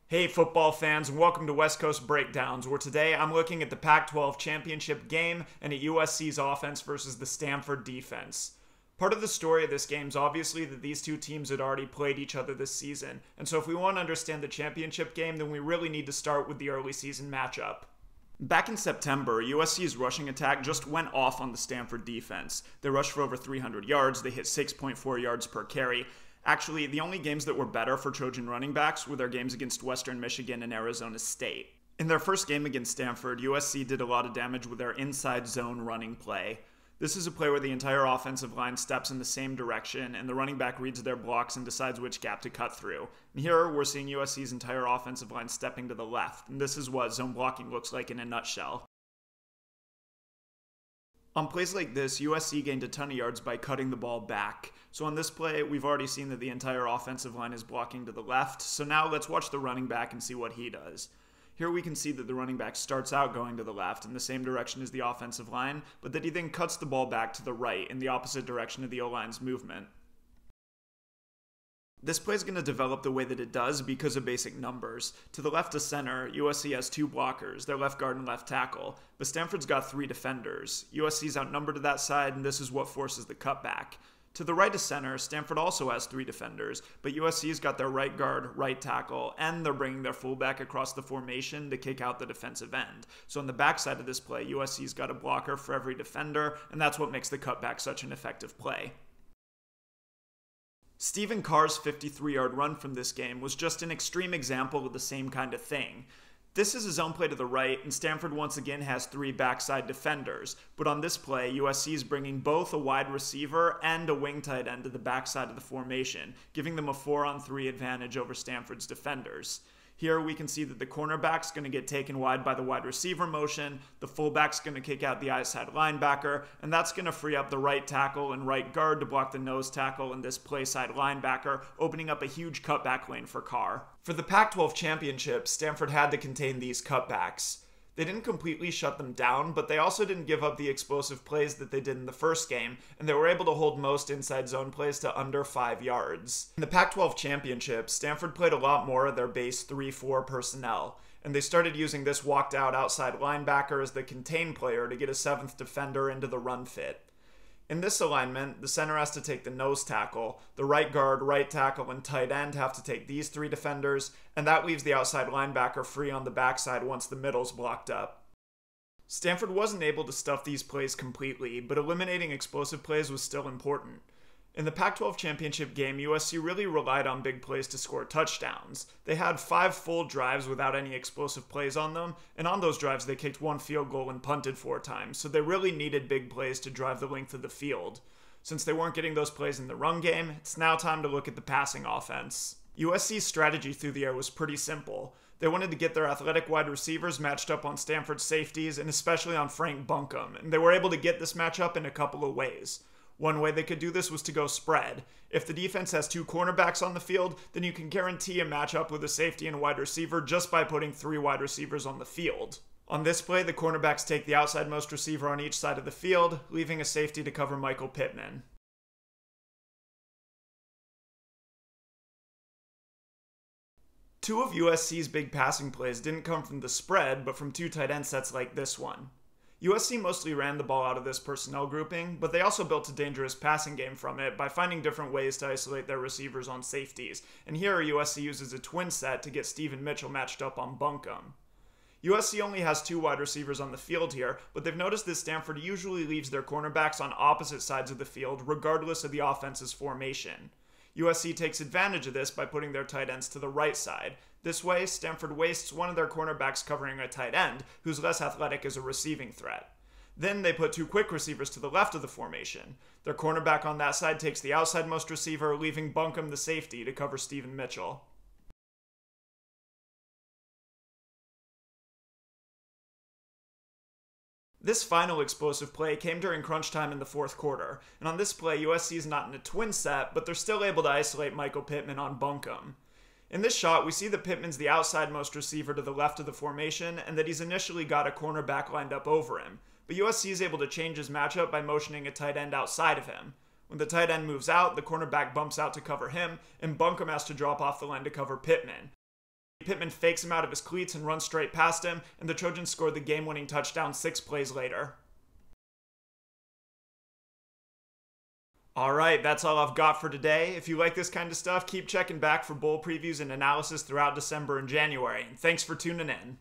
Hey football fans, and welcome to West Coast Breakdowns, where today I'm looking at the Pac-12 championship game and at USC's offense versus the Stanford defense. Part of the story of this game is obviously that these two teams had already played each other this season, and so if we want to understand the championship game, then we really need to start with the early season matchup. Back in September, USC's rushing attack just went off on the Stanford defense. They rushed for over 300 yards, they hit 6.4 yards per carry. Actually, the only games that were better for Trojan running backs were their games against Western Michigan and Arizona State. In their first game against Stanford, USC did a lot of damage with their inside zone running play. This is a play where the entire offensive line steps in the same direction, and the running back reads their blocks and decides which gap to cut through. And here, we're seeing USC's entire offensive line stepping to the left, and this is what zone blocking looks like in a nutshell. On plays like this, USC gained a ton of yards by cutting the ball back. So on this play, we've already seen that the entire offensive line is blocking to the left, so now let's watch the running back and see what he does. Here we can see that the running back starts out going to the left in the same direction as the offensive line, but that he then cuts the ball back to the right in the opposite direction of the O-line's movement. This play is going to develop the way that it does because of basic numbers. To the left of center, USC has two blockers, their left guard and left tackle, but Stanford's got three defenders. USC's outnumbered to that side, and this is what forces the cutback. To the right of center, Stanford also has three defenders, but USC's got their right guard, right tackle, and they're bringing their fullback across the formation to kick out the defensive end. So on the backside of this play, USC's got a blocker for every defender, and that's what makes the cutback such an effective play. Stephen Carr's 53-yard run from this game was just an extreme example of the same kind of thing. This is a zone play to the right, and Stanford once again has three backside defenders, but on this play, USC is bringing both a wide receiver and a wing tight end to the backside of the formation, giving them a 4-on-3 advantage over Stanford's defenders. Here we can see that the cornerback's going to get taken wide by the wide receiver motion, the fullback's going to kick out the outside linebacker, and that's going to free up the right tackle and right guard to block the nose tackle and this play side linebacker, opening up a huge cutback lane for Carr. For the Pac-12 championship, Stanford had to contain these cutbacks. They didn't completely shut them down, but they also didn't give up the explosive plays that they did in the first game, and they were able to hold most inside zone plays to under 5 yards. In the Pac-12 championship, Stanford played a lot more of their base 3-4 personnel, and they started using this walked out outside linebacker as the contain player to get a 7th defender into the run fit. In this alignment, the center has to take the nose tackle, the right guard, right tackle, and tight end have to take these three defenders, and that leaves the outside linebacker free on the backside once the middle's blocked up. Stanford wasn't able to stuff these plays completely, but eliminating explosive plays was still important. In the Pac-12 championship game, USC really relied on big plays to score touchdowns. They had 5 full drives without any explosive plays on them, and on those drives they kicked 1 field goal and punted 4 times, so they really needed big plays to drive the length of the field. Since they weren't getting those plays in the run game, it's now time to look at the passing offense. USC's strategy through the air was pretty simple. They wanted to get their athletic wide receivers matched up on Stanford's safeties, and especially on Frank Buncombe, and they were able to get this matchup in a couple of ways. One way they could do this was to go spread. If the defense has 2 cornerbacks on the field, then you can guarantee a matchup with a safety and a wide receiver just by putting 3 wide receivers on the field. On this play, the cornerbacks take the outsidemost receiver on each side of the field, leaving a safety to cover Mitchel Pittman. Two of USC's big passing plays didn't come from the spread, but from 2 tight end sets like this one. USC mostly ran the ball out of this personnel grouping, but they also built a dangerous passing game from it by finding different ways to isolate their receivers on safeties, and here USC uses a twin set to get Stephen Mitchel matched up on Buncombe. USC only has 2 wide receivers on the field here, but they've noticed that Stanford usually leaves their cornerbacks on opposite sides of the field regardless of the offense's formation. USC takes advantage of this by putting their tight ends to the right side. This way, Stanford wastes one of their cornerbacks covering a tight end, who's less athletic as a receiving threat. Then they put 2 quick receivers to the left of the formation. Their cornerback on that side takes the outsidemost receiver, leaving Buncombe the safety to cover Stephen Mitchel. This final explosive play came during crunch time in the 4th quarter, and on this play USC is not in a twin set, but they're still able to isolate Mitchel Pittman on Buncombe. In this shot, we see that Pittman's the outsidemost receiver to the left of the formation, and that he's initially got a cornerback lined up over him, but USC is able to change his matchup by motioning a tight end outside of him. When the tight end moves out, the cornerback bumps out to cover him, and Buncombe has to drop off the line to cover Pittman. Pittman fakes him out of his cleats and runs straight past him, and the Trojans score the game-winning touchdown 6 plays later. Alright, that's all I've got for today. If you like this kind of stuff, keep checking back for bowl previews and analysis throughout December and January. And thanks for tuning in.